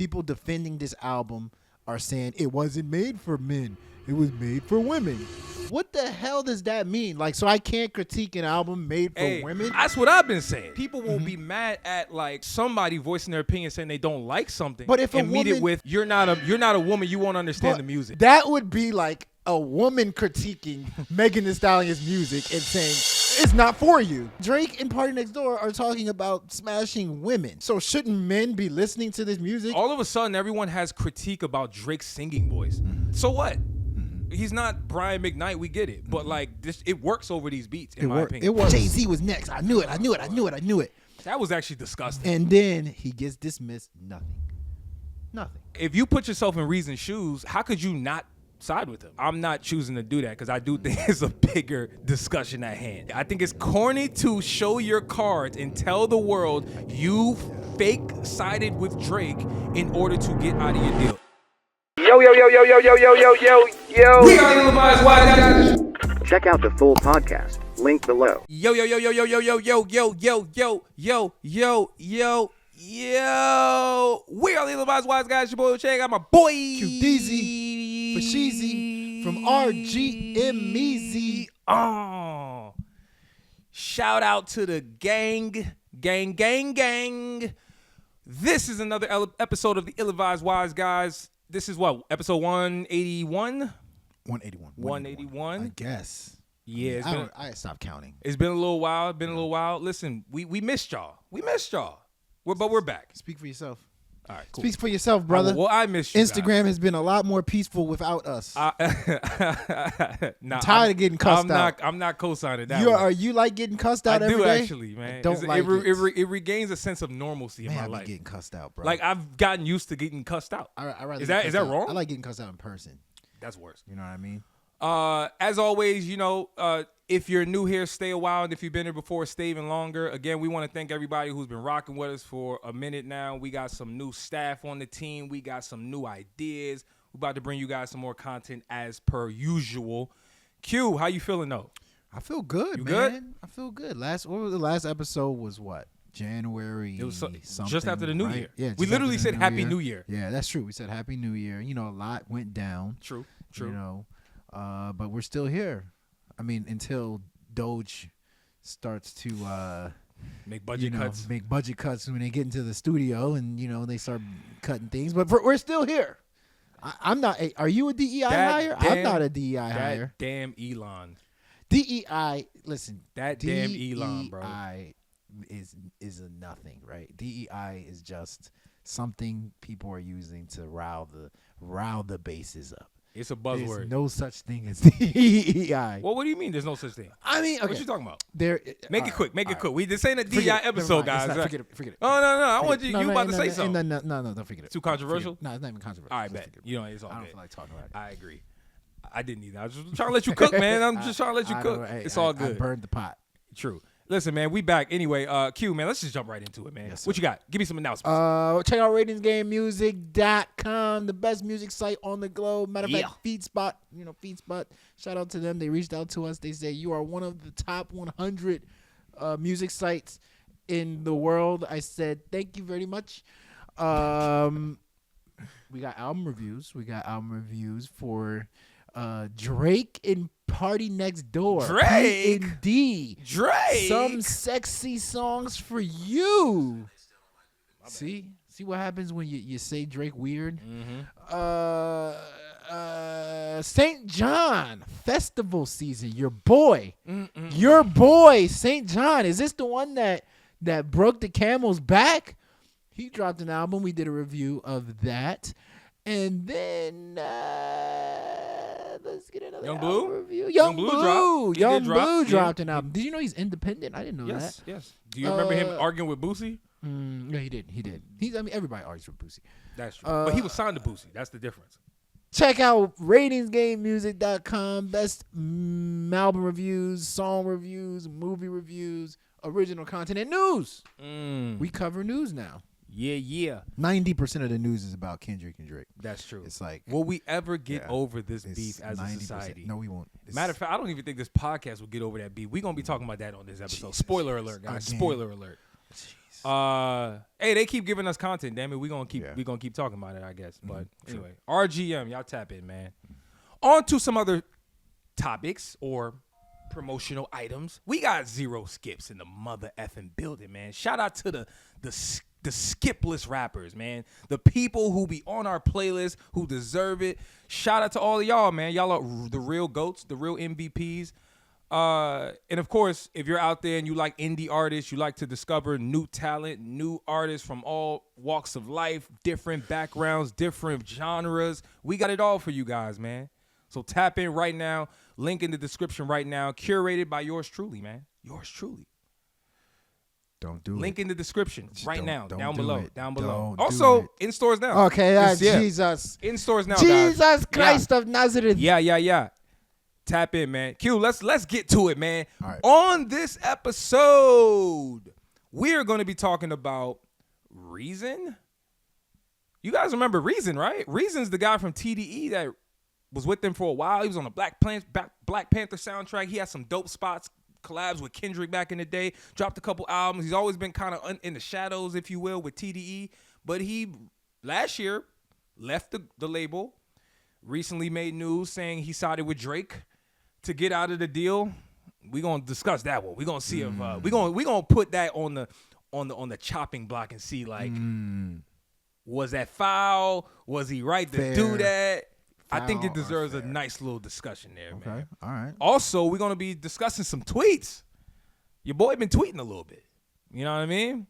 people defending this album are saying it wasn't made for men. It was made for women. What the hell does that mean? Like, so I can't critique an album made for women? That's what I've been saying. People will be mad at like somebody voicing their opinion saying they don't like something. But if and meet it with you're not a woman, you won't understand the music. That would be like a woman critiquing Megan Thee Stallion's music and saying it's not for you. Drake and PARTYNEXTDOOR are talking about smashing women. So shouldn't men be listening to this music? All of a sudden, everyone has critique about Drake's singing voice. So what? He's not Brian McKnight, we get it. But like this, it works over these beats, in my opinion. It works. Jay-Z was next. I knew it. That was actually disgusting. And then he gets dismissed. Nothing. If you put yourself in Reason's shoes, how could you not side with him? I'm not choosing to do that because I do think it's a bigger discussion at hand. I think it's corny to show your cards and tell the world you fake sided with Drake in order to get out of your deal. Yo. We are Illinois Wise Guys. Check out the full podcast. Link below. Yo. We are Illinois Wise Guys. Your boy Che. I got my boy QDZ for Sheezy from RGM Meezy. Oh, shout out to the gang. This is another episode of the Ill-Advised Wise Guys. This is what, episode 181? 181. I guess. Yeah, I stopped counting. It's been a little while. Listen, we missed y'all. But we're back. Speak for yourself. All right, cool. Speak for yourself, brother. Well, I miss you. Instagram has been a lot more peaceful without us. I'm tired of getting cussed out. I'm not co-signing that. Are you like getting cussed out every day? I do actually, man. I don't like it. It regains a sense of normalcy in my life. I getting cussed out, bro. Like I've gotten used to getting cussed out. Is that wrong? I like getting cussed out in person. That's worse. You know what I mean? As always, if you're new here, stay a while. And if you've been here before, stay even longer. Again, we want to thank everybody who's been rocking with us for a minute now. We got some new staff on the team. We got some new ideas. We're about to bring you guys some more content as per usual. Q, how you feeling though? I feel good, you man. Good? I feel good. The last episode was what? January. It was something, just after the New right? Year. Yeah, we literally said Happy New Year. Yeah, that's true. We said Happy New Year. A lot went down. True. But we're still here. I mean, until Doge starts to make budget cuts. Make budget cuts when they get into the studio and they start cutting things. But we're still here. I'm not. Are you a DEI hire? I'm not a DEI hire. Damn Elon. DEI. Listen. That damn Elon, bro. DEI is a nothing, right? DEI is just something people are using to rile the bases up. It's a buzzword. There's no such thing as DEI. Well, what do you mean there's no such thing? I mean, okay. What you talking about? Make it quick. This ain't a DEI episode, guys. Forget it. Oh, no. I want you about to say something. No, don't forget it. Too controversial? No, it's not even controversial. All right, bet. It's all good. I don't feel like talking about it. I agree. I didn't either. I was just trying to let you cook, man. I'm just trying to let you cook. It's all good. I burned the pot. True. Listen, man, we back. Anyway, Q, man, let's just jump right into it, man. Yes, what you got? Give me some announcements. Check out ratingsgamemusic.com, the best music site on the globe. Matter of fact, FeedSpot, FeedSpot, shout out to them. They reached out to us. They say you are one of the top 100 music sites in the world. I said, thank you very much. We got album reviews. For Drake and PARTYNEXTDOOR. Drake. P&D. Drake. Some sexy songs for you. See what happens when you say Drake weird? Mm-hmm. St. John festival season. Your boy St. John. Is this the one that broke the camel's back? He dropped an album. We did a review of that. And then let's get another Young Blue review. Young Blue dropped an album. Did you know he's independent? I didn't know that. Yes. Do you remember him arguing with Boosie? No, he did. Everybody argues with Boosie. That's true. But he was signed to Boosie. That's the difference. Check out ratingsgamemusic.com. Best album reviews, song reviews, movie reviews, original content, and news. We cover news now. Yeah. 90% of the news is about Kendrick and Drake. That's true. It's like, will we ever get over this beef as 90%. A society? No, we won't. Matter of fact, I don't even think this podcast will get over that beef. We're going to be talking about that on this episode. Jesus. Spoiler alert, guys. Again. Spoiler alert. Hey, they keep giving us content. Damn it, we gonna keep talking about it, I guess. But anyway, RGM, y'all tap in, man. On to some other topics or promotional items. We got zero skips in the mother effing building, man. Shout out to the skipless rappers, man. The people who be on our playlist, who deserve it. Shout out to all of y'all, man. Y'all are the real GOATs, the real MVPs. And of course, if you're out there and you like indie artists, you like to discover new talent, new artists from all walks of life, different backgrounds, different genres, we got it all for you guys, man. So tap in right now. Link in the description right now. Curated by yours truly, man. Yours truly. Don't do it. Link in the description right now. Down below. Down below. Don't Also, in stores now. Okay, Jesus. In stores now, Jesus guys. Christ of Nazareth. Yeah. Tap in, man. Q, let's get to it, man. All right. On this episode, we're going to be talking about Reason. You guys remember Reason, right? Reason's the guy from TDE that was with them for a while. He was on the Black Panther soundtrack. He had some dope spots, collabs with Kendrick back in the day. Dropped a couple albums. He's always been kind of in the shadows, if you will, with TDE. But he, last year, left the label. Recently made news saying he sided with Drake to get out of the deal. We're gonna discuss that one. We're gonna see if we're gonna put that on the chopping block and see like was that foul? Was he right to do that? I think it deserves a nice little discussion there, man. Okay, all right. Also, we're gonna be discussing some tweets. Your boy been tweeting a little bit. You know what I mean?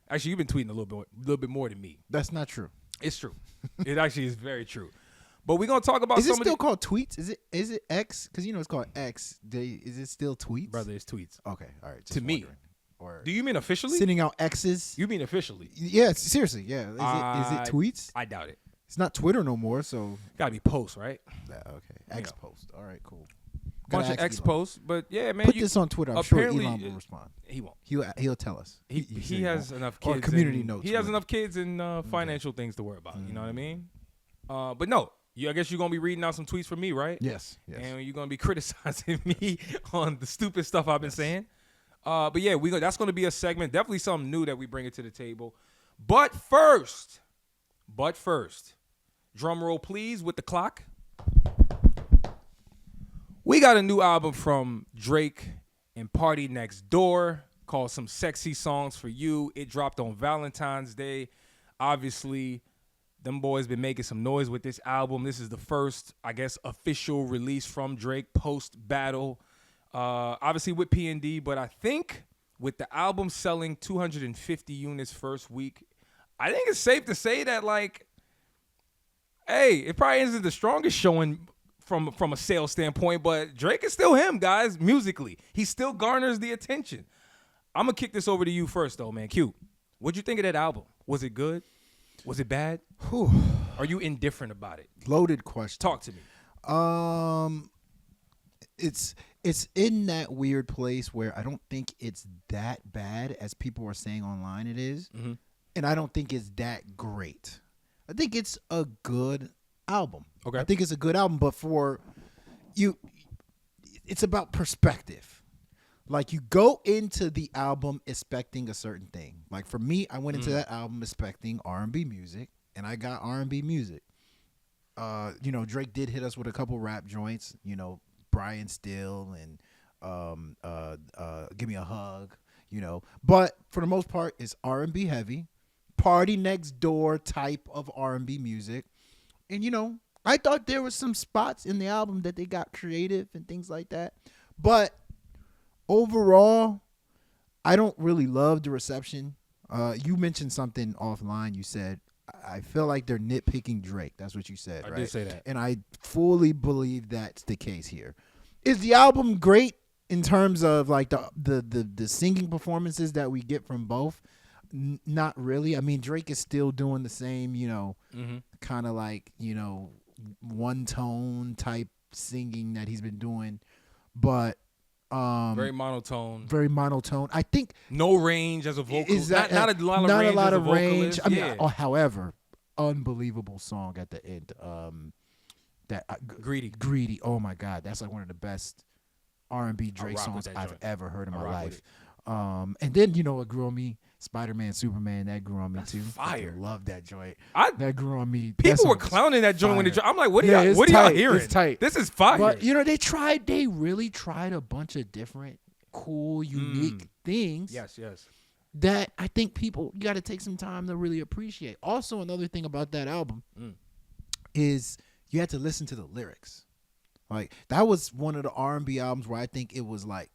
Actually, you've been tweeting a little bit more than me. That's not true. It's true. It actually is very true. But we're gonna talk about. Is it still called tweets? Is it X? Because it's called X. Is it still tweets? Brother, it's tweets. Okay, all right. To me. Or Do you mean officially? sending out X's? You mean officially? Yeah, seriously. Yeah. Is it tweets? I doubt it. It's not Twitter no more. So Gotta be posts, right? yeah, okay. X post. All right, cool. Bunch Gotta of ask X Elon. posts, but yeah, man. Put this on Twitter. I'm sure Elon will respond. He won't. He'll tell us. He has enough kids. Or community and, notes. He has enough kids and financial things to worry about. You know what I mean? But no. I guess you're going to be reading out some tweets from me, right? Yes. And you're going to be criticizing me on the stupid stuff I've been saying. But yeah, that's going to be a segment. Definitely something new that we bring it to the table. But first, drum roll please with the clock. We got a new album from Drake and PARTYNEXTDOOR called Some Sexy Songs for You. It dropped on Valentine's Day. Obviously, them boys been making some noise with this album. This is the first, I guess, official release from Drake post-battle. Obviously with P&D, but I think with the album selling 250 units first week, I think it's safe to say that, like, hey, it probably isn't the strongest showing from a sales standpoint, but Drake is still him, guys, musically. He still garners the attention. I'm going to kick this over to you first, though, man. Q, what'd you think of that album? Was it good? Was it bad? Whew. Are you indifferent about it? Loaded question. Talk to me. It's in that weird place where I don't think it's that bad as people are saying online it is. Mm-hmm. And I don't think it's that great. I think it's a good album. Okay. I think it's a good album, but for you, it's about perspective. Like, you go into the album expecting a certain thing. Like, for me, I went into that album expecting R&B music, and I got R&B music. Drake did hit us with a couple rap joints, Brian Still and Give Me a Hug, But for the most part, it's R&B heavy, PARTYNEXTDOOR type of R&B music. And, I thought there was some spots in the album that they got creative and things like that. But overall, I don't really love the reception. You mentioned something offline. You said, I feel like they're nitpicking Drake. That's what you said, right? I did say that. And I fully believe that's the case here. Is the album great in terms of like the singing performances that we get from both? Not really. I mean, Drake is still doing the same, kind of like, one tone type singing that he's been doing. But very monotone. I think no range as a vocalist. Not a lot of not range. A lot as of a range. I mean, yeah. However, unbelievable song at the end. Greedy. Oh my God, that's like one of the best R&B Drake songs I've ever heard in my life. And then what grew on me? Spider-Man, Superman, that grew on me too. Fire. I love that joint. That grew on me. People were clowning that joint when I'm like, what are y'all hearing? It's tight. This is fire. But they really tried a bunch of different cool, unique things. Yes. That I think you got to take some time to really appreciate. Also, another thing about that album is you had to listen to the lyrics. Like that was one of the R&B albums where I think it was like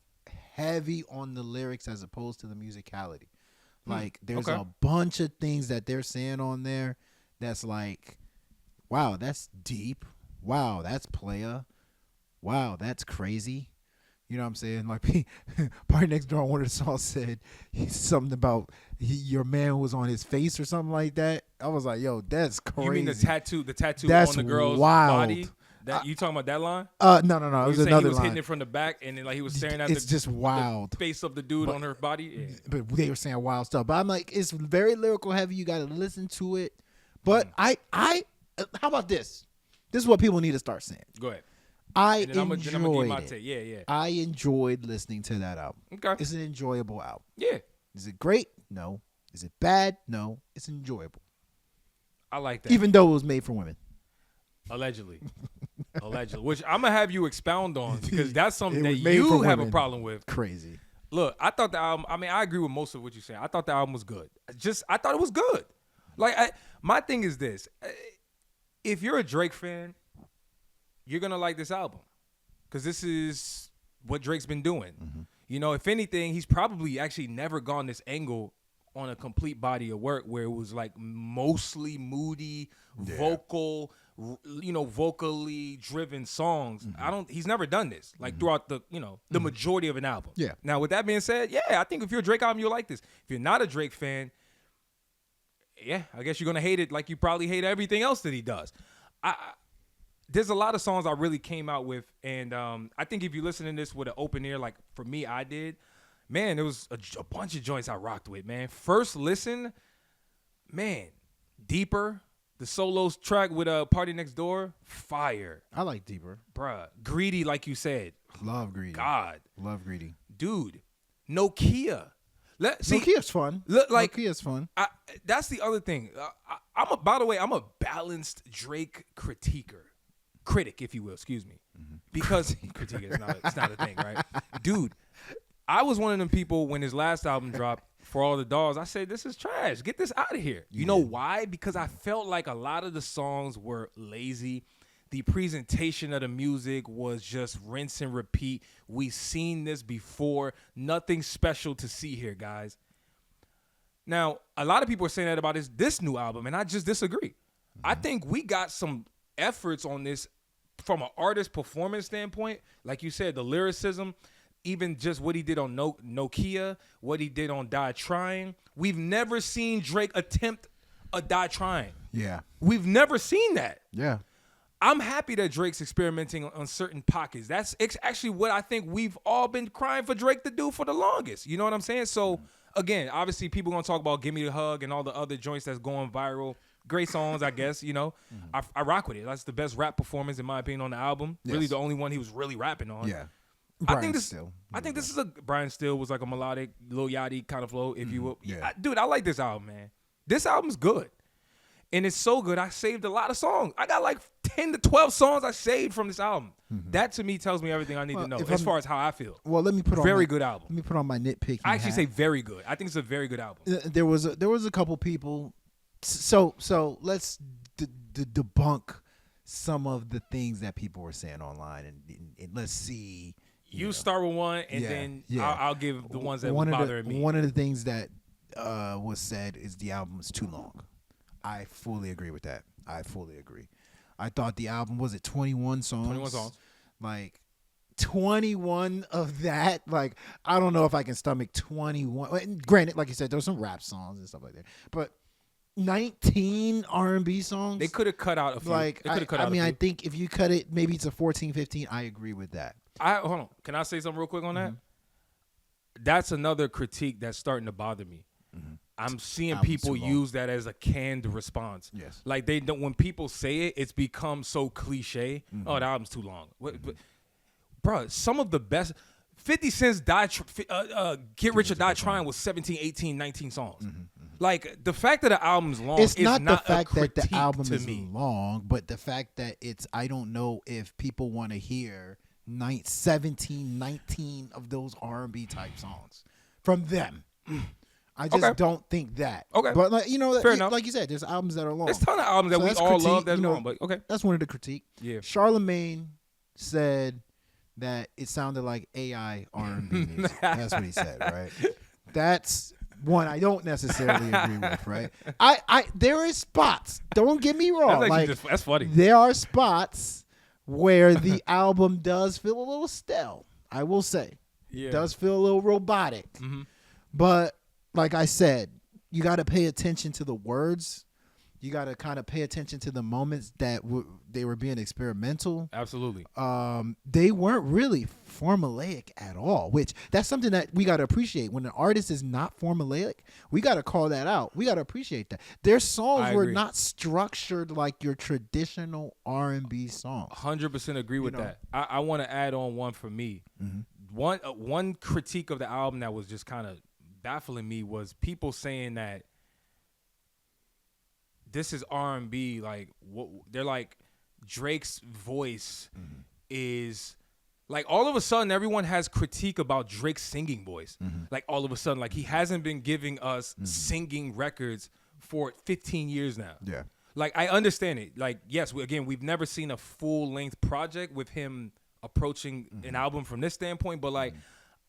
heavy on the lyrics as opposed to the musicality. Like there's a bunch of things that they're saying on there that's like, wow, that's deep. Wow, that's playa. Wow, that's crazy. You know what I'm saying? Like Party Next Door on one of the songs said something about your man was on his face or something like that. I was like, yo, that's crazy. You mean the tattoo that's on the girl's wild. body? That you talking about that line? No. It was another line. He was hitting it from the back, and then like he was staring at just wild. The face of the dude on her body. Yeah. But they were saying wild stuff. But I'm like, it's very lyrical heavy. You got to listen to it. But I how about this? This is what people need to start saying. Go ahead. I enjoyed it. Yeah. I enjoyed listening to that album. Okay. It's an enjoyable album. Yeah. Is it great? No. Is it bad? No. It's enjoyable. I like that. Even though it was made for women. Allegedly, which I'm gonna have you expound on because that's something that made you for have a women. problem with. Crazy. Look, I thought the album. I mean, I agree with most of what you said. I thought the album was good. I thought it was good. Like, my thing is this: if you're a Drake fan, you're gonna like this album because this is what Drake's been doing. Mm-hmm. If anything, he's probably actually never gone this angle on a complete body of work where it was like mostly moody, vocal. Vocally driven songs. Mm-hmm. He's never done this throughout the majority of an album. Yeah. Now with that being said, I think if you're a Drake album, you'll like this. If you're not a Drake fan, I guess you're gonna hate it like you probably hate everything else that he does. There's a lot of songs I really came out with, and I think if you listen to this with an open ear, like for me, I did, man, there was a bunch of joints I rocked with, man. First listen, man, Deeper. The solos track with Party Next Door, fire. I like Deeper. Bruh. Greedy, like you said. Love Greedy. God. Love Greedy. Dude. Nokia's fun. Nokia's fun. That's the other thing. By the way, I'm a balanced Drake critic, if you will, excuse me. Mm-hmm. Because critique is it's not a thing, right? Dude, I was one of them people when his last album dropped, For All the Dogs, I said, this is trash. Get this out of here. You know why? Because I felt like a lot of the songs were lazy. The presentation of the music was just rinse and repeat. We've seen this before. Nothing special to see here, guys. Now, a lot of people are saying that about this new album, and I just disagree. Mm-hmm. I think we got some efforts on this from an artist performance standpoint. Like you said, the lyricism, even just what he did on Nokia, what he did on Die Trying. We've never seen Drake attempt a Die Trying. Yeah. We've never seen that. Yeah. I'm happy that Drake's experimenting on certain pockets. That's actually what I think we've all been crying for Drake to do for the longest. You know what I'm saying? So, again, obviously people going to talk about Give Me the Hug and all the other joints that's going viral. Great songs, I guess, I rock with it. That's the best rap performance, in my opinion, on the album. Yes. Really the only one he was really rapping on. Yeah. I think this is Brian Still was like a melodic, Lil Yachty kind of flow, if you will. Yeah. Dude, I like this album, man. This album's good. And it's so good, I saved a lot of songs. I got like 10 to 12 songs I saved from this album. Mm-hmm. That, to me, tells me everything I need to know as far as how I feel. Well, let me put on very good album. Let me put on my nitpicking I actually say very good. I think it's a very good album. There was a couple people. So let's debunk some of the things that people were saying online, and let's see. You start with one, and then I'll give the ones that were bothering me. One of the things that was said is the album is too long. I fully agree with that. I fully agree. I thought the album, was it 21 songs? 21 songs. Like 21 of that. Like, I don't know if I can stomach 21. Granted, like you said, there were some rap songs and stuff like that. But 19 R&B songs. They could have cut out a few. Like, I think if you cut it, maybe it's a 14, 15. I agree with that. Hold on. Can I say something real quick on that? That's another critique that's starting to bother me. Mm-hmm. I'm seeing people use that as a canned response. Yes. Like they don't. When people say it, it's become so cliche. Mm-hmm. Oh, the album's too long. Bro, some of the best. 50 Cent's Get Rich or Die Trying was 17, 18, 19 songs. Like, the fact that the album's long It's is not the a fact that the critique album to is me. long, but the fact that I don't know if people want to hear 17, 19 of those R&B type songs from them. I just don't think that. Okay. But, like, Fair enough. like you said, there's albums that are long. There's a ton of albums that we that's all critique, love that's long, but okay. That's one of the critique. Yeah. Charlamagne said that it sounded like AI R&B music. That's what he said, right? That's one I don't necessarily agree with, right? There is spots. Don't get me wrong. That's funny. There are spots where the album does feel a little stale. I will say, Yeah. it does feel a little robotic. But like I said, you got to pay attention to the words. You got to kind of pay attention to the moments that they were being experimental. Absolutely. They weren't really formulaic at all, which that's something that we got to appreciate. When an artist is not formulaic, we got to call that out. We got to appreciate that. Their songs were not structured like your traditional R&B songs. 100% agree with that. I want to add on one for me. One critique of the album that was just kind of baffling me was people saying that this is R&B, like they're like Drake's voice is like all of a sudden everyone has critique about Drake's singing voice. Like all of a sudden, like he hasn't been giving us singing records for 15 years now. Yeah. Like I understand it. Like yes, we've never seen a full length project with him approaching an album from this standpoint, but like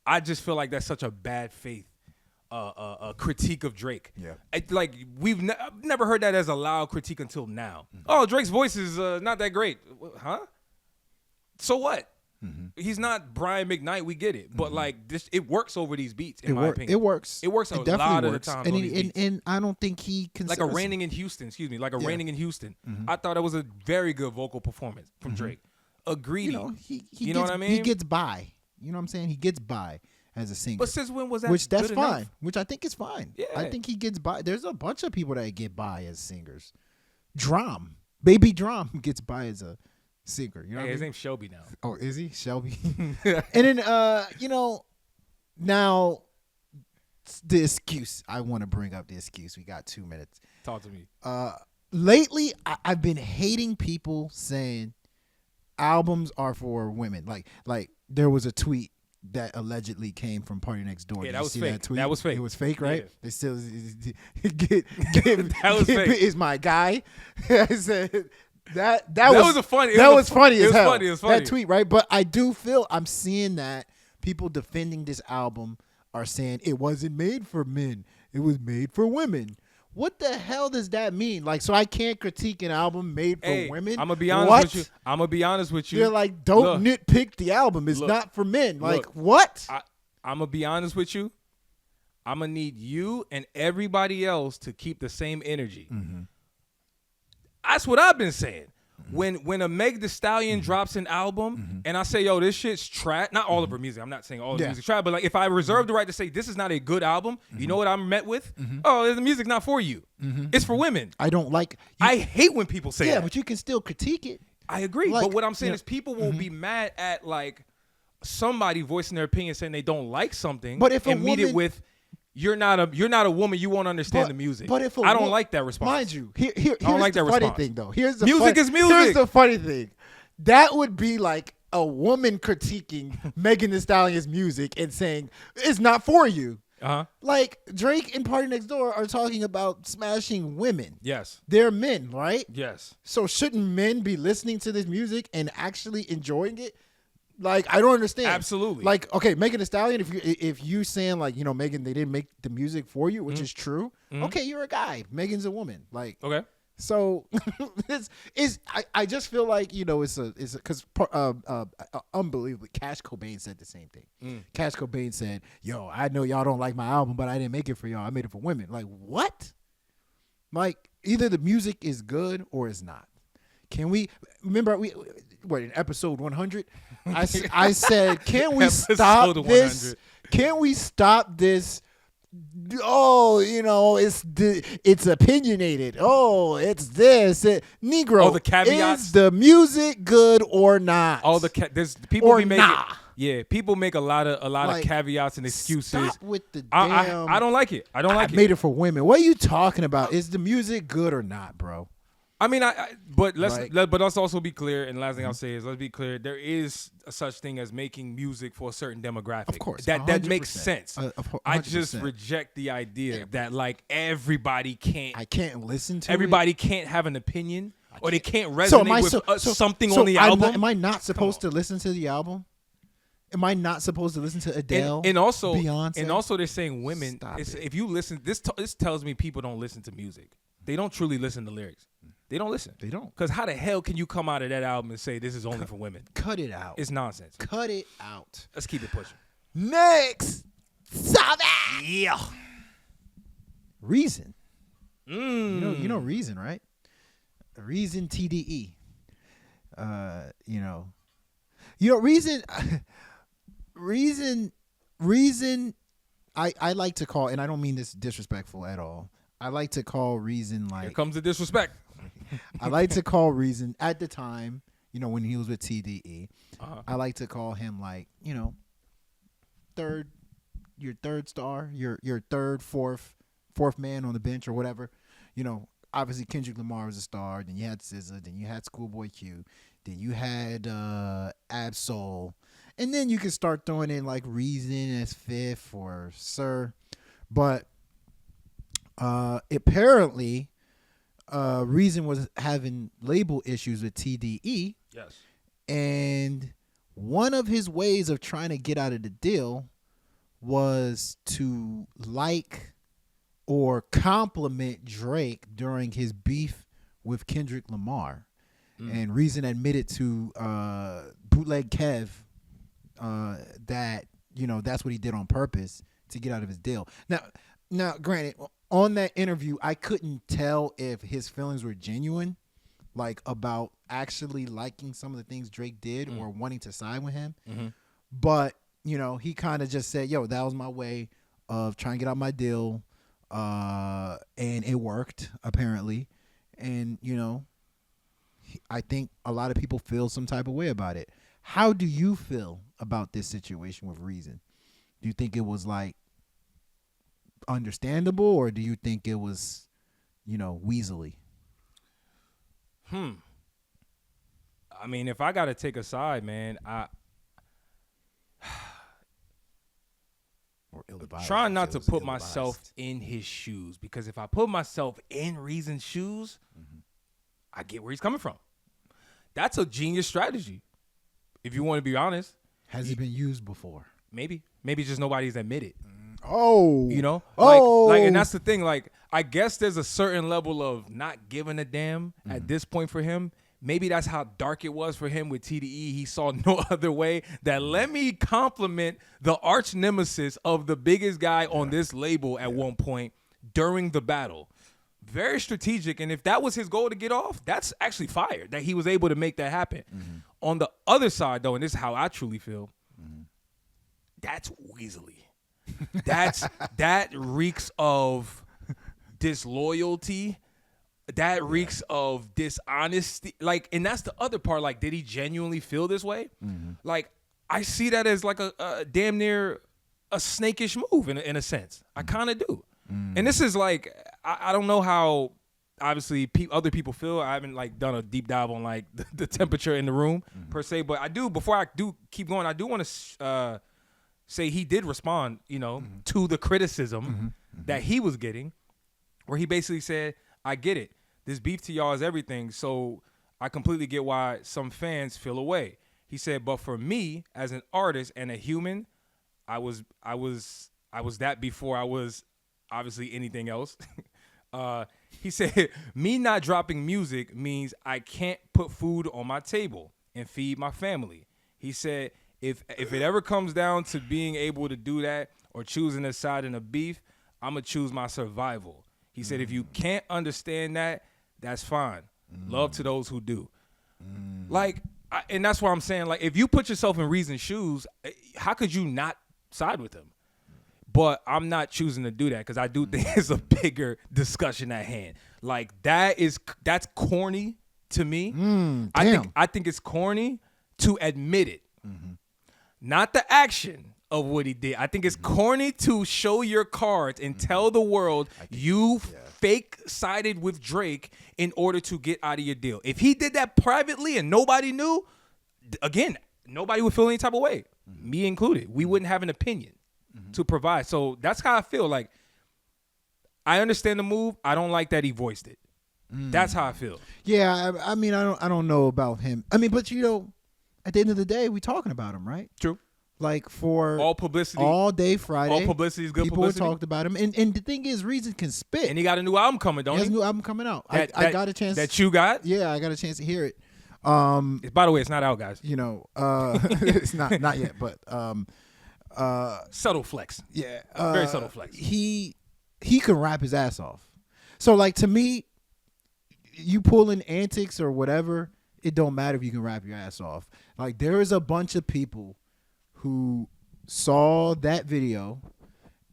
I just feel like that's such a bad faith a critique of Drake. Yeah, like I've never heard that as a loud critique until now. Oh, Drake's voice is not that great, huh? So what? He's not Brian McKnight. We get it, but like this, it works over these beats. In my opinion, it works. It works a lot of the time. And I don't think he can like a Raining in Houston. Excuse me, like a Raining in Houston. I thought it was a very good vocal performance from Drake. Agreed. You know what I mean? He gets by. You know what I'm saying? He gets by as a singer. But since when was that? Which that's good fine. enough? Which I think is fine. Yeah. I think he gets by. There's a bunch of people that get by as singers. Baby Drum gets by as a singer. You know his name's Shelby now. Oh, is he? Shelby. And then now the excuse. I want to bring up the excuse. We got 2 minutes. Talk to me. Lately I've been hating people saying albums are for women. Like there was a tweet that allegedly came from PARTYNEXTDOOR. Yeah, that was fake. That was fake. It was fake, right? Yeah. They still that was fake. Is my guy. I said that was funny. That was funny as hell. It was funny. That tweet, right? But I do feel I'm seeing that people defending this album are saying it wasn't made for men. It was made for women. What the hell does that mean? Like, so I can't critique an album made for women? I'm gonna be honest with you. They're like, don't nitpick the album. It's not for men. Like, what? I'm gonna be honest with you. I'm gonna need you and everybody else to keep the same energy. That's what I've been saying. When a Meg Thee Stallion drops an album and I say, yo, this shit's trash. Not all of her music. I'm not saying all of the music trash, but like if I reserve the right to say this is not a good album, you know what I'm met with? Oh, the music's not for you. It's for women. I don't like. I hate when people say that. Yeah, but you can still critique it. I agree. Like, but what I'm saying is people will be mad at like somebody voicing their opinion saying they don't like something, but if and meet it with you're not a woman, you won't understand the music. But if I don't like that response. Mind you, here's I don't like the that funny response. thing though. Here's the music is music. Here's the funny thing. That would be like a woman critiquing Megan Thee Stallion's music and saying it's not for you. Like Drake and PARTYNEXTDOOR are talking about smashing women. Yes. They're men, right? Yes. So shouldn't men be listening to this music and actually enjoying it? Like, I don't understand. Absolutely. Like, okay, Megan Thee Stallion, if you saying like, Megan, they didn't make the music for you, which is true. Okay, you're a guy. Megan's a woman. Like, okay. So I just feel like it's because unbelievably Cash Cobain said the same thing. Cash Cobain said, "Yo, I know y'all don't like my album, but I didn't make it for y'all. I made it for women." Like what? Like either the music is good or it's not. Can we remember in episode 100? I said, can we stop this? Can we stop this? Oh, it's opinionated. Oh, it's this. Negro. Oh, the caveats. Is the music good or not? There's people or be making. nah. Yeah, people make a lot of Like, caveats and excuses. Stop with the damn. I don't like it. I don't like it. Made it for women. What are you talking about? Is the music good or not, bro? I mean, but Like- let's also be clear. And the last thing I'll say is, let's be clear. There is a such thing as making music for a certain demographic. Of course, that 100%. makes sense. 100%. I just reject the idea that like everybody can't. I can't listen to Everybody can't have an opinion, or they can't resonate So am I with something so on the album. Am I not supposed to listen to the album? Am I not supposed to listen to Adele? And also, Beyonce? and also, they're saying women. Stop it. If you listen, this tells me people don't listen to music. They don't truly listen to lyrics. They don't listen. They don't. Because how the hell can you come out of that album and say this is only for women? Cut it out. It's nonsense. Cut it out. Let's keep it pushing. Next. Sabe. Yeah. Reason. You know Reason, right? Reason TDE. Reason. Reason. I like to call, and I don't mean this disrespectful at all. I like to call Reason like. Here comes the disrespect. I like to call Reason at the time, when he was with TDE. I like to call him like, your third star, your third, fourth man on the bench or whatever. Obviously Kendrick Lamar was a star. Then you had SZA. Then you had Schoolboy Q. Then you had Ab-Soul. And then you can start throwing in like Reason as fifth or Sir. But apparently, Reason was having label issues with TDE. Yes. And one of his ways of trying to get out of the deal was to like or compliment Drake during his beef with Kendrick Lamar. And Reason admitted to Bootleg Kev that, that's what he did on purpose to get out of his deal. Now, granted, on that interview, I couldn't tell if his feelings were genuine, like about actually liking some of the things Drake did or wanting to side with him. Mm-hmm. But, he kind of just said, that was my way of trying to get out my deal. And it worked, apparently. And, I think a lot of people feel some type of way about it. How do you feel about this situation with Reason? Do you think it was like understandable, or do you think it was, weaselly? I mean, if I got to take a side, man, trying not to put myself in his shoes, because if I put myself in Reason's shoes, I get where he's coming from. That's a genius strategy, if you want to be honest. Has it been used before? Maybe just nobody's admitted. Oh, like, and that's the thing. Like, I guess there's a certain level of not giving a damn at this point for him. Maybe that's how dark it was for him with TDE. He saw no other way that let me compliment the arch nemesis of the biggest guy on this label at one point during the battle. Very strategic. And if that was his goal to get off, that's actually fire that he was able to make that happen. On the other side, though, and this is how I truly feel, that's weaselly. That reeks of disloyalty. That reeks of dishonesty. Like, and that's the other part. Like, did he genuinely feel this way? Like, I see that as like a damn near a snakish move in a sense. I kind of do. And this is like, I don't know how obviously other people feel. I haven't like done a deep dive on like the temperature in the room per se, but I do, before I do keep going, I do want to say he did respond, to the criticism that he was getting, where he basically said, I get it. This beef to y'all is everything. So I completely get why some fans feel away. He said, but for me as an artist and a human, I was that before I was obviously anything else. He said, me not dropping music means I can't put food on my table and feed my family. He said, if it ever comes down to being able to do that or choosing a side in a beef, I'm going to choose my survival. He said, if you can't understand that, that's fine. Love to those who do. Like, and that's why I'm saying, like, if you put yourself in Reason's shoes, how could you not side with him? But I'm not choosing to do that because I do think it's a bigger discussion at hand. Like, that's corny to me. I think it's corny to admit it. not the action of what he did. I think it's corny to show your cards and tell the world you fake sided with Drake in order to get out of your deal. If he did that privately and nobody knew, again, nobody would feel any type of way, me included. We wouldn't have an opinion to provide. So that's how I feel. Like, I understand the move. I don't like that he voiced it. That's how I feel. Yeah, I mean, I don't know about him. I mean, but at the end of the day, we talking about him, right? True. Like, for all publicity, all day Friday, all publicity is good people publicity. People talked about him, and the thing is, Reason can spit. And he got a new album coming, don't he? He has a new album coming out. I got a chance. That you got? Yeah, I got a chance to hear it. By the way, it's not out, guys. It's not yet, but subtle flex. Yeah, very subtle flex. He can rap his ass off. So, like, to me, you pulling antics or whatever, it don't matter if you can rap your ass off. Like, there is a bunch of people who saw that video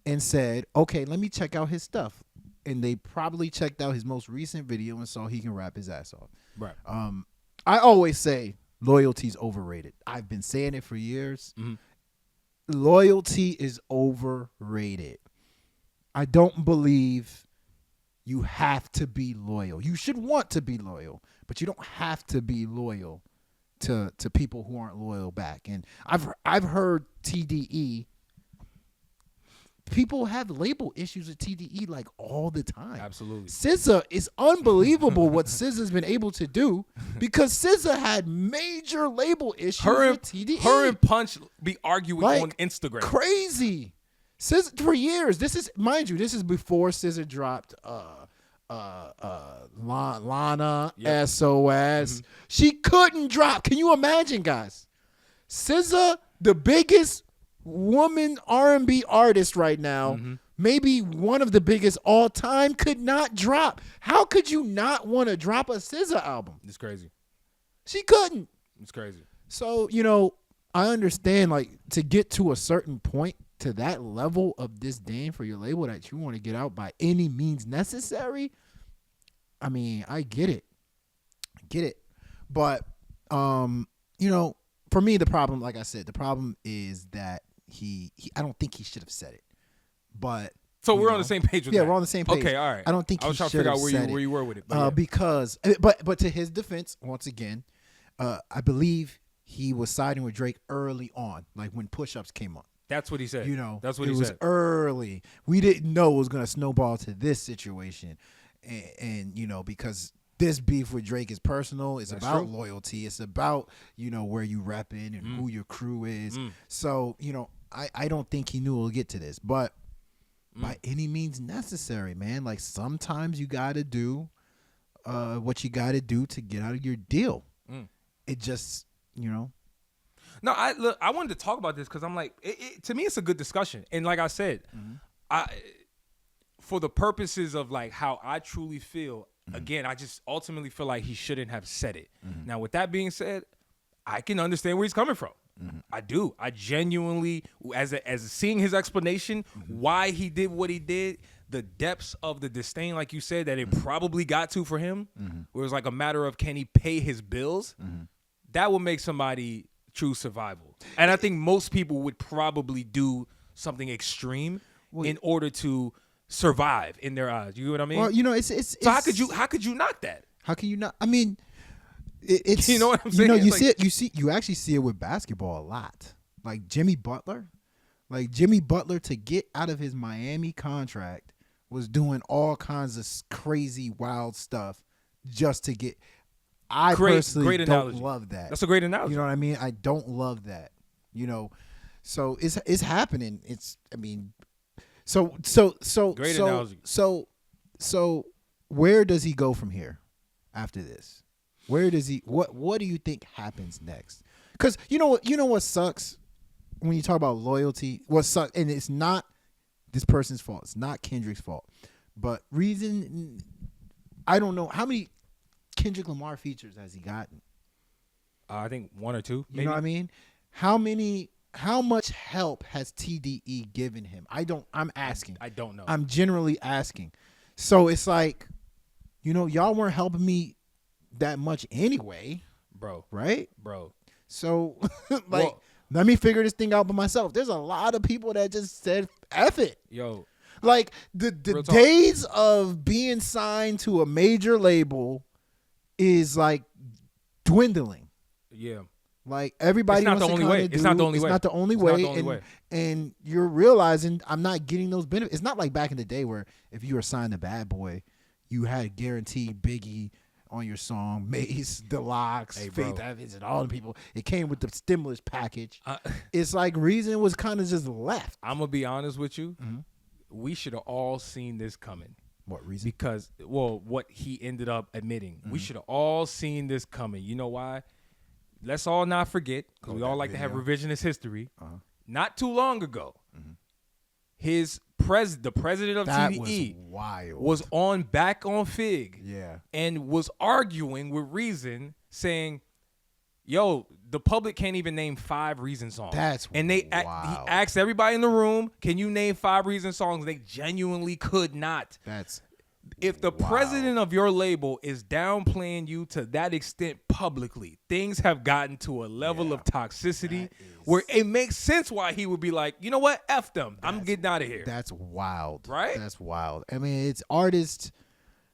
and said, okay, let me check out his stuff. And they probably checked out his most recent video and saw he can rap his ass off. Right. I always say loyalty's overrated. I've been saying it for years. Loyalty is overrated. I don't believe you have to be loyal. You should want to be loyal, but you don't have to be loyal to people who aren't loyal back. And I've heard TDE. People have label issues with TDE like all the time. Absolutely. SZA, is unbelievable what SZA's been able to do, because SZA had major label issues with TDE. Her and Punch be arguing on Instagram. Crazy. SZA for years. This is, mind you, this is before SZA dropped Lana, SOS. She couldn't drop. Can you imagine, guys? SZA, the biggest woman R&B artist right now, maybe one of the biggest all time, could not drop. How could you not want to drop a SZA album? It's crazy. She couldn't. It's crazy. So, I understand, like, to get to a certain point, to that level of disdain for your label that you want to get out by any means necessary. I mean, I get it. But, for me, the problem, like I said, the problem is that he I don't think he should have said it. But so we're on the same page with that. Yeah, we're on the same page. Okay, all right. I don't think I was trying to figure out where you were with it. Because but to his defense, once again, I believe he was siding with Drake early on, like when Push-Ups came on. That's what he said. That's what he said. It was early. We didn't know it was going to snowball to this situation. And because this beef with Drake is personal. It's about loyalty. It's about, where you repping and who your crew is. So, I don't think he knew it would get to this. But by any means necessary, man. Like, sometimes you got to do what you got to do to get out of your deal. It just, No, I wanted to talk about this because I'm like, to me, it's a good discussion. And like I said, for the purposes of like how I truly feel, again, I just ultimately feel like he shouldn't have said it. Now, with that being said, I can understand where he's coming from. I do. I genuinely, as seeing his explanation, why he did what he did, the depths of the disdain, like you said, that it probably got to for him, where it was like a matter of can he pay his bills, that would make somebody choose survival. And I think most people would probably do something extreme in order to survive in their eyes. You know what I mean? Well, it's so how could you knock that? How can you not? I mean, it's you know what I'm saying? You actually see it with basketball a lot. Like Jimmy Butler to get out of his Miami contract was doing all kinds of crazy, wild stuff just to get. I personally don't love that. That's a great analogy. You know what I mean? I don't love that. So it's happening. Great analogy. So where does he go from here after this? Where does he? What do you think happens next? Because you know what sucks when you talk about loyalty. What sucks, and it's not this person's fault. It's not Kendrick's fault. But reason, I don't know how many Kendrick Lamar features has he gotten? I think 1 or 2. Maybe. You know what I mean? How much help has TDE given him? I'm asking. I don't know. I'm generally asking. So it's like, y'all weren't helping me that much anyway. Bro. Right? Bro. So like let me figure this thing out by myself. There's a lot of people that just said, F it. Yo. Like, the days of being signed to a major label is, like, dwindling. Yeah. Like, everybody wants to kind of do. It's not the only way. It's not the only way. And you're realizing I'm not getting those benefits. It's not like back in the day where if you were signed to Bad Boy, you had guaranteed Biggie on your song, Mace, Deluxe, Faith Evans, and all the people. It came with the stimulus package. It's like Reason was kind of just left. I'm going to be honest with you. Mm-hmm. We should have all seen this coming. What reason? Because, what he ended up admitting. Mm-hmm. We should have all seen this coming. You know why? Let's all not forget, because we all like to have revisionist history. Not too long ago, the president of TDE was on Back On Figg and was arguing with Reason, saying, yo, the public can't even name 5 Reason songs. He asked everybody in the room, can you name 5 Reason songs? They genuinely could not. If the president of your label is downplaying you to that extent publicly, things have gotten to a level of toxicity where it makes sense why he would be like, you know what? F them. I'm getting out of here. That's wild. Right? That's wild. I mean, it's artists,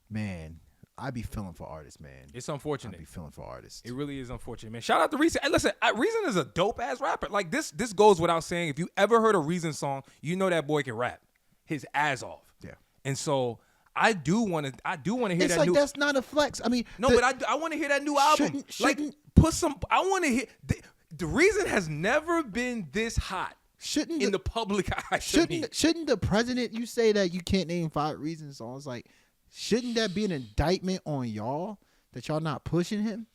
man. I be feeling for artists, man. It's unfortunate. I be feeling for artists. It really is unfortunate, man. Shout out to Reason. Hey, listen, Reason is a dope-ass rapper. Like, this goes without saying. If you ever heard a Reason song, you know that boy can rap his ass off. Yeah. And so I do want to hear it's that like new. That's not a flex. I mean, but I want to hear that new album. Put some. I want to hear. The Reason has never been this hot. In the public eye. Shouldn't the president? You say that you can't name 5 Reason songs. Like, shouldn't that be an indictment on y'all that y'all not pushing him?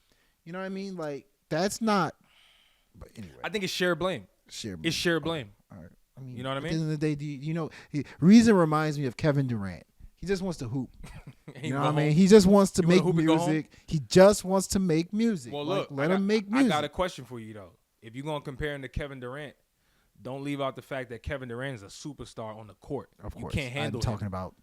You know what I mean? Like, that's not. But anyway, I think it's shared blame. It's shared blame. All right. I mean, you know what I mean? At the end of the day, Reason reminds me of Kevin Durant. He just wants to hoop. You know what I mean? He just wants to make music. He just wants to make music. Well, look, let him make music. I got a question for you, though. If you're going to compare him to Kevin Durant, don't leave out the fact that Kevin Durant is a superstar on the court. Of course. You can't handle him. I'm talking about,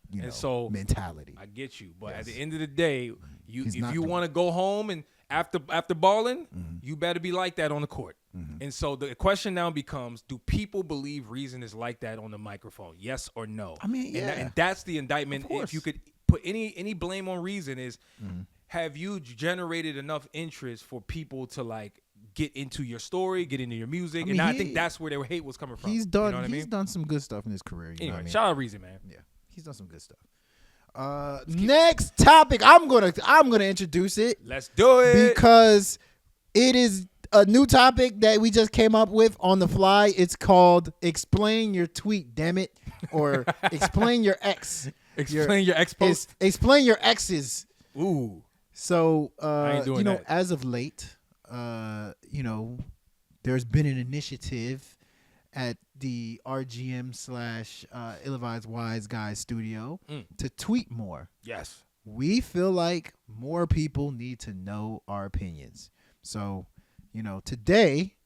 mentality. I get you. But at the end of the day, if you want to go home and after balling, you better be like that on the court. And so the question now becomes, do people believe Reason is like that on the microphone? Yes or no? I mean, yeah. And that's the indictment. If you could put any blame on Reason is, have you generated enough interest for people to, like, get into your story, get into your music? I think that's where their hate was coming from. He's done some good stuff in his career. Anyway, shout out Reason, man. Yeah, he's done some good stuff. Next topic, I'm gonna introduce it. Let's do it, because it is a new topic that we just came up with on the fly. It's called "Explain Your Tweet," damn it, or "Explain Your Ex." Explain your ex post. Explain your exes. Ooh. So I ain't doing that. As of late, there's been an initiative at the RGM / Ill-Advised Wise Guys studio to tweet more. Yes. We feel like more people need to know our opinions. So, today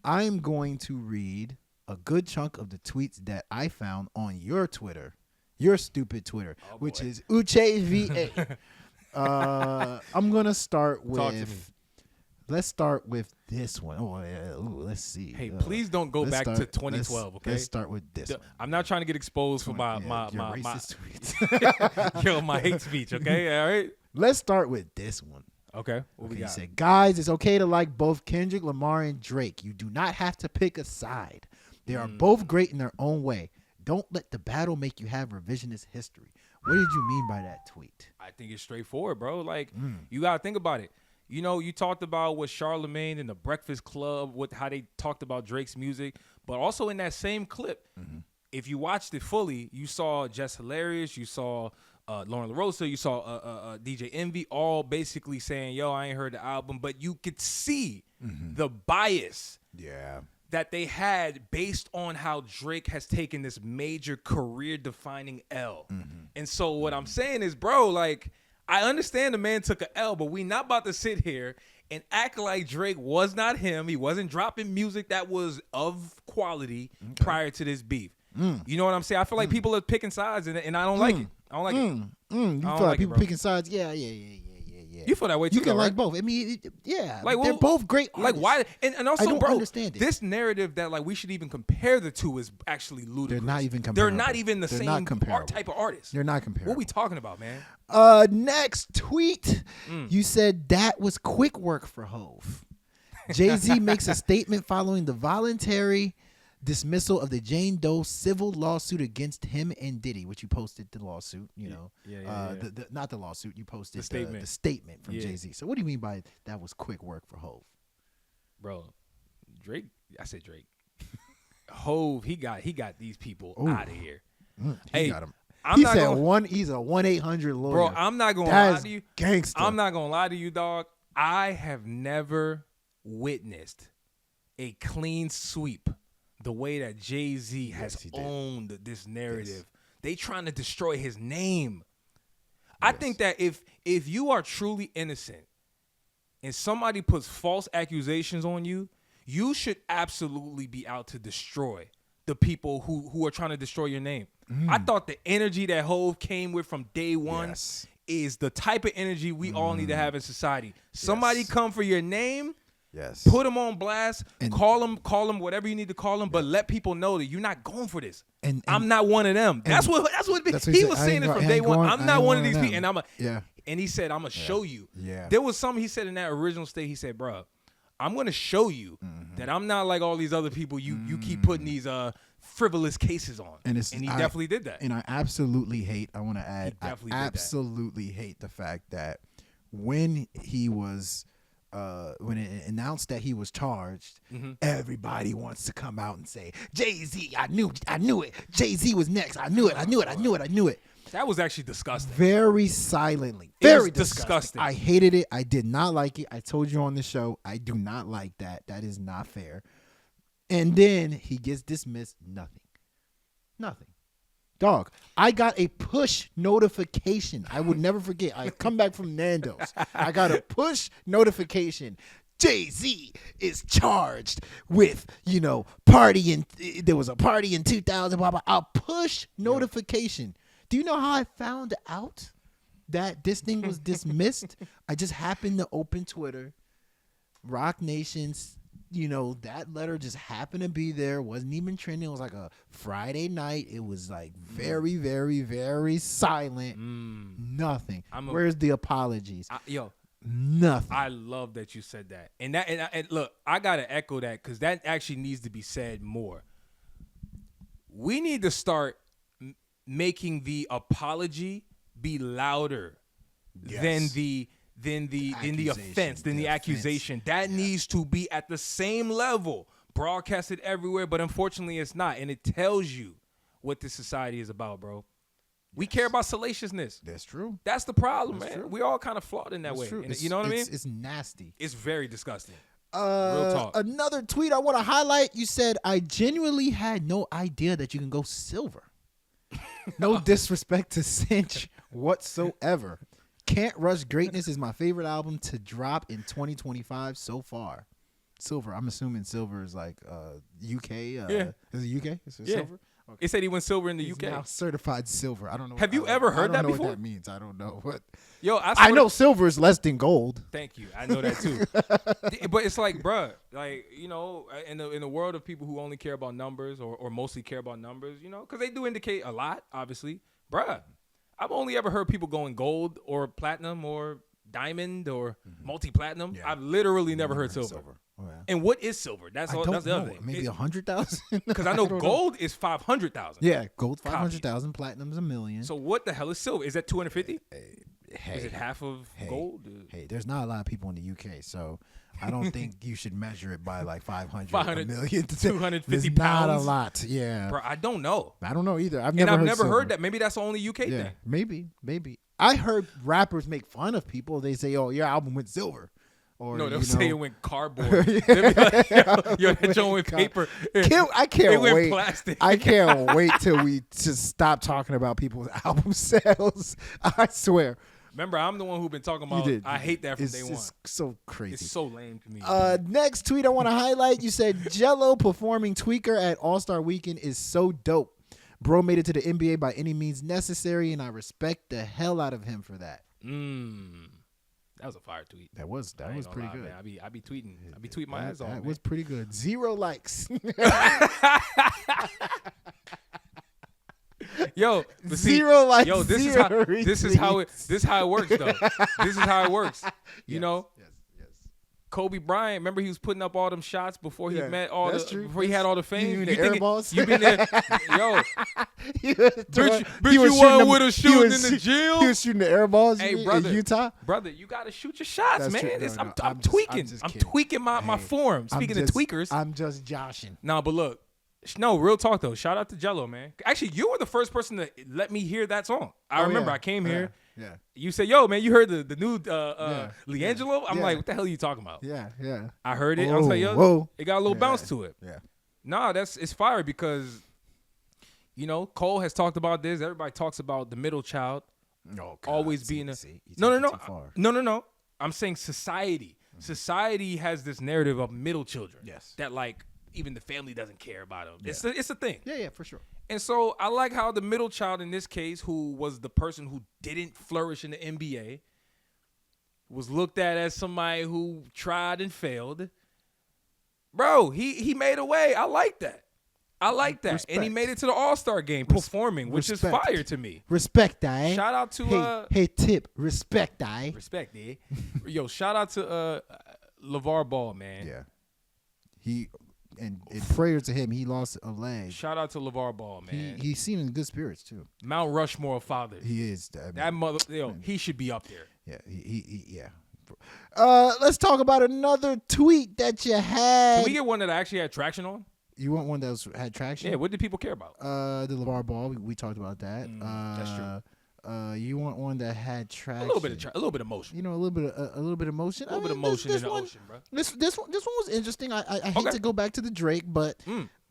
I'm going to read a good chunk of the tweets that I found on your Twitter, your stupid Twitter, which is UCHVA. I'm going to start with... Let's start with this one. Let's see. Hey, please don't go back to 2012, okay? Let's start with this one. I'm not trying to get exposed for my racist tweets. My hate speech, okay? All right? Let's start with this one. Okay. What we got? He said, guys, it's okay to like both Kendrick Lamar and Drake. You do not have to pick a side. They are both great in their own way. Don't let the battle make you have revisionist history. What did you mean by that tweet? I think it's straightforward, bro. Like, you got to think about it. You talked about with Charlamagne and the Breakfast Club, with how they talked about Drake's music, but also in that same clip, if you watched it fully, you saw Jess Hilarious, you saw Lauren LaRosa, you saw DJ Envy, all basically saying, yo, I ain't heard the album, but you could see the bias that they had based on how Drake has taken this major career-defining L. And so what I'm saying is, bro, like, I understand the man took an L, but we not about to sit here and act like Drake was not him. He wasn't dropping music that was of quality prior to this beef. You know what I'm saying? I feel like people are picking sides, and I don't like it. I don't like it. You feel like people picking sides? Yeah. You feel that way too. You can though, like right? both. I mean, yeah, Like, they're well, both great artists. Like why? And also, I don't bro, understand it. this narrative that like we should even compare the two is actually ludicrous. They're not even They're comparable. not even the They're same not comparable. type of artist. They're not comparable. What we talking about, man? Next tweet, you said that was quick work for Hove. Jay-Z makes a statement following the voluntary dismissal of the Jane Doe civil lawsuit against him and Diddy, which you posted the lawsuit, not the lawsuit, you posted the statement from Jay-Z. So what do you mean by that was quick work for Hove? Bro, Drake, I said Drake. Hove, he got these people out of here. He got him. He's a 1-800 lawyer. Bro, I'm not gonna lie to you. Gangster. I'm not gonna lie to you, dog. I have never witnessed a clean sweep the way that Jay-Z has owned this narrative. Yes. They trying to destroy his name. I think that if you are truly innocent and somebody puts false accusations on you, you should absolutely be out to destroy the people who are trying to destroy your name. I thought the energy that Hove came with from day one is the type of energy we all need to have in society. Somebody come for your name. Yes. Put them on blast. And call them whatever you need to call them, but let people know that you're not going for this. And I'm not one of them. That's what he was saying it from day one. I'm not one of these people. And and he said, I'm gonna show you. Yeah. There was something he said in that original state. He said, bro, I'm gonna show you that I'm not like all these other people you keep putting these frivolous cases on. And he definitely did that. And I absolutely hate, I want to add, I absolutely hate the fact that when he was when it announced that he was charged, everybody wants to come out and say, Jay-Z, I knew it. Jay-Z was next. I knew it. That was actually disgusting. Very silently. Very disgusting. I hated it. I did not like it. I told you on the show, I do not like that. That is not fair. And then he gets dismissed. Nothing. Dog, I got a push notification. I would never forget. I come back from Nando's. I got a push notification. Jay-Z is charged with, partying. There was a party in 2000, blah, blah. A push notification. Do you know how I found out that this thing was dismissed? I just happened to open Twitter. Rock Nation's, that letter just happened to be there. Wasn't even trending. It was like a Friday night. It was like very, very, very silent. Nothing. Where's the apologies? Nothing. I love that you said that. And look, I gotta echo that because that actually needs to be said more. We need to start making the apology be louder than the offense, than the accusation. That needs to be at the same level, broadcasted everywhere, but unfortunately it's not. And it tells you what this society is about, bro. We care about salaciousness. That's true. That's the problem, man. We all kind of flawed in that way. You know what I mean? It's nasty. It's very disgusting. Real talk. Another tweet I want to highlight. You said, I genuinely had no idea that you can go silver. No disrespect to Cinch whatsoever. Can't Rush Greatness is my favorite album to drop in 2025 so far. Silver. I'm assuming silver is like UK. Is it UK? Is it silver? Okay. It said he went silver in the UK. Now certified silver. I don't know. Have you ever heard that before? I don't know what that means. I don't know what. Yo, I know silver is less than gold. Thank you. I know that too. But it's like, bruh, like, in the world of people who only care about numbers or mostly care about numbers, because they do indicate a lot, obviously. Bruh, I've only ever heard people going gold or platinum or diamond or multi-platinum. Yeah. I've literally never heard silver. Oh, yeah. And what is silver? That's the other thing. Maybe 100,000. Because I know gold is 500,000. Yeah, gold 500,000, platinum's $1 million. So what the hell is silver? Is that 250? Is it half of gold? Hey, there's not a lot of people in the UK, so I don't think you should measure it by like 500 million to 250 pounds. Not a lot. Yeah, bro. I don't know. I don't know either. I've never heard that. Maybe that's the only UK thing. Maybe. I heard rappers make fun of people. They say, "Oh, your album went silver." Or, no, they'll say it went cardboard. They'll be like, yo, that joint went paper. I can't wait. Plastic. I can't wait till we just stop talking about people's album sales. I swear. Remember, I'm the one who's been talking about. I hate that from day one. It's so crazy. It's so lame to me. Next tweet I want to highlight. You said Gelo performing Tweaker at All-Star Weekend is so dope. Bro made it to the NBA by any means necessary, and I respect the hell out of him for that. That was a fire tweet. That was pretty good. Man. I be tweeting my ass off. That was pretty good. 0 likes. Yo, but see, 0 likes. Yo, this is how it works though. This is how it works. You know? Yes. Kobe Bryant, remember he was putting up all them shots before he met all that's the true. before he had all the fame. You mean the air balls? You been there, yo? Bitch, you wasn't with us shooting in the gym. He was shooting the air balls. Hey, in brother, Utah. Brother, you gotta shoot your shots, That's man. true. No, I'm tweaking. I'm tweaking my form. Speaking of tweakers, I'm just joshing. nah, but look, no, real talk though. Shout out to Gelo, man. Actually, you were the first person to let me hear that song. I remember I came here. Yeah. You said, "Yo, man, you heard the new Leangelo?" I'm like, "What the hell are you talking about?" Yeah. I heard it. I was like, "Yo, whoa. it got a little bounce to it." Yeah. Nah, it's fire because, you know, Cole has talked about this. Everybody talks about the middle child always being No. I'm saying society. Mm-hmm. Society has this narrative of middle children. Yes. That like even the family doesn't care about them. Yeah. It's a thing. Yeah, for sure. And so I like how the middle child in this case, who was the person who didn't flourish in the NBA, was looked at as somebody who tried and failed. Bro, he made a way. I like that. Respect. And he made it to the All-Star game performing, which is fire to me. Respect, eh? Shout out to hey, Tip. Respect, eh? Respect, eh? Yo, shout out to LeVar Ball, man. Yeah. And prayer to him, he lost a leg. Shout out to LeVar Ball, man. He seemed in good spirits too. Mount Rushmore of fathers. He is. That mother, he should be up there. Yeah. Let's talk about another tweet that you had. Can we get one that I actually had traction on? You want one that had traction? Yeah. What did people care about? The LeVar Ball. We talked about that. That's true. You want one that had traction? A little bit of motion. You know, a little bit of motion. A little bit of motion in the ocean, bro. This one was interesting. I hate to go back to the Drake, but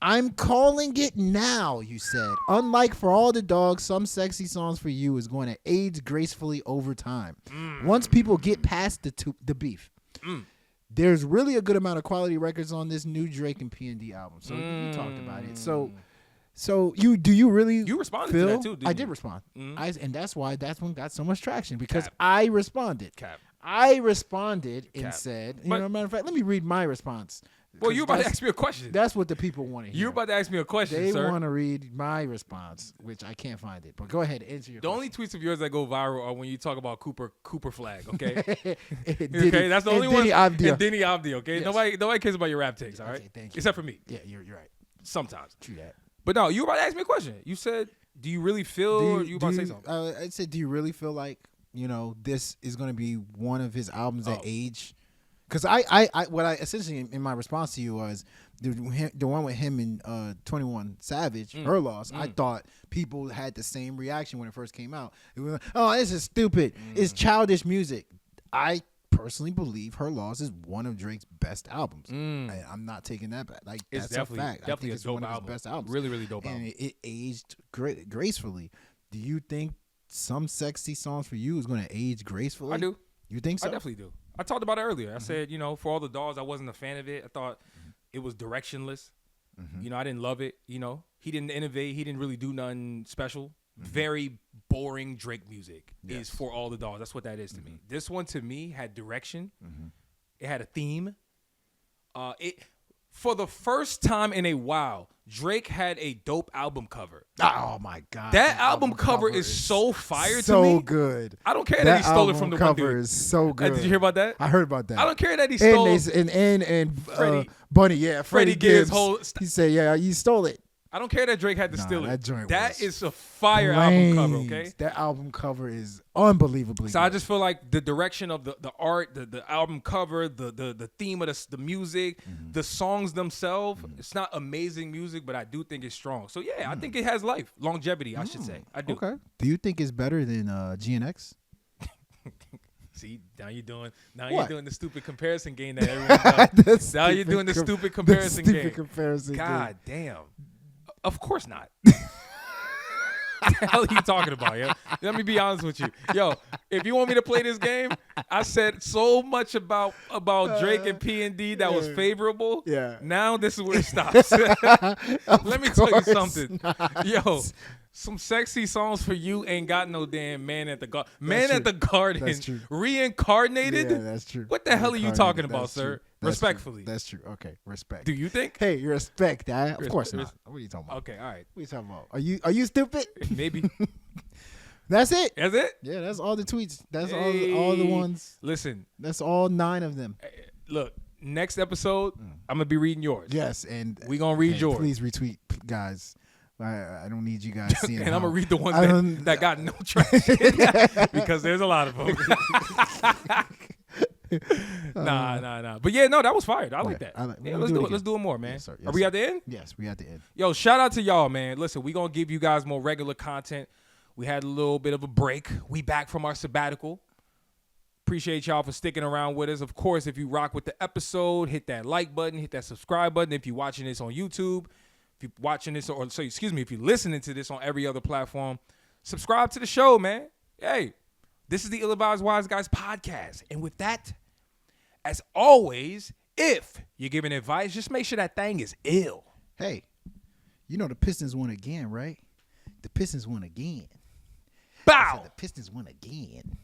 I'm calling it now. You said, unlike For All the Dogs, Some Sexy Songs for You is going to age gracefully over time. Once people get past the beef. There's really a good amount of quality records on this new Drake and P&D album. So we talked about it. So you really responded to that too? Didn't I you? did respond. Mm-hmm. And that's why that one got so much traction because Cap. I responded. Cap. I responded and Cap. said, But- matter of fact, let me read my response. Well, you were about to ask me a question. That's what the people want to hear. You were about to ask me a question, They sir. want to read my response, which I can't find it. But go ahead, answer your The question. only tweets of yours that go viral are when you talk about Cooper Flag, okay? Diddy, Okay, that's the only one. Diddy Avdia. And Denny Avdia, okay? Yes. Nobody cares about your rap takes, all right? Okay, thank you. Except for me. Yeah, you're right. Sometimes. True that. But no, you were about to ask me a question. You said, do you really feel or you about to say something? I said, do you really feel like, this is going to be one of his albums that age? Because what I essentially in my response to you was the one with him and 21 Savage, Her Loss. I thought people had the same reaction when it first came out. It was like, oh, this is stupid. It's childish music. I personally believe Her Loss is one of Drake's best albums. I'm not taking that back. Like It's that's a fact. Definitely I think a it's dope one of his album. best albums. Really, really dope album. And it aged gracefully. Do you think Some Sexy Songs for You is going to age gracefully? I do. You think so? I definitely do. I talked about it earlier. I said, For All the Dogs, I wasn't a fan of it. I thought it was directionless. I didn't love it. He didn't innovate. He didn't really do nothing special. Very boring Drake music is For All the Dogs. That's what that is to me. This one, to me, had direction. It had a theme. For the first time in a while, Drake had a dope album cover. Oh my God. That album cover is so fire to me. So good. I don't care that he stole it from the one dude. That album cover is so good. Did you hear about that? I heard about that. I don't care that he stole and Freddie- Bunny, yeah, Freddie Gibbs' Gibbs. whole He said, yeah, you stole it. I don't care that Drake had to steal it. That joint That was is a fire album cover, okay? That album cover is unbelievably So good. I just feel like the direction of the art, the album cover, the theme of the music, the songs themselves, it's not amazing music, but I do think it's strong. So yeah, I think it has longevity, I should say. I do. Okay. Do you think it's better than GNX? See, now you're doing What? the stupid comparison game that everyone does. Now you're doing the stupid comparison game. God damn. Of course not. What the hell are you talking about, yo? Let me be honest with you. Yo, if you want me to play this game, I said so much about Drake and P&D that was favorable. Yeah. Now this is where it stops. Let me tell you something. Not. Yo, Some sexy songs for you ain't got no damn man at the garden. Man true. at the garden. That's true. Reincarnated? Yeah, that's true. What the hell are you talking about, That's sir? true. That's Respectfully. True. That's true. Okay, respect. Do you think? Hey, you respect that? Of course not. res- What are you talking about? Okay, all right. What are you talking about? Are you stupid? Maybe. That's it. That's it? Yeah, that's all the tweets. That's all the Hey. ones. Listen, That's all 9 of them. look, next episode, I'm going to be reading yours. Yes, and We gonna read yours. Please retweet, guys. I don't need you guys seeing. And I'm how- going to read the ones I don't- that got no traction. Because there's a lot of them. Nah. But yeah, no, that was fire. I like that. Yeah, we'll let's do it do it. again. Let's do it more, man. Yes, sir. Are Yes, we sir. at the end? Yes, we at the end. Yo, shout out to y'all, man. Listen, we going to give you guys more regular content. We had a little bit of a break. We back from our sabbatical. Appreciate y'all for sticking around with us. Of course, if you rock with the episode, hit that like button, hit that subscribe button. If you're watching this on YouTube, if you're watching this, if you're listening to this on every other platform, subscribe to the show, man. Hey, this is the Ill Advised Wise Guys podcast. And with that, as always, if you're giving advice, just make sure that thing is ill. Hey, you know the Pistons won again, right? The Pistons won again. Bow! The Pistons won again.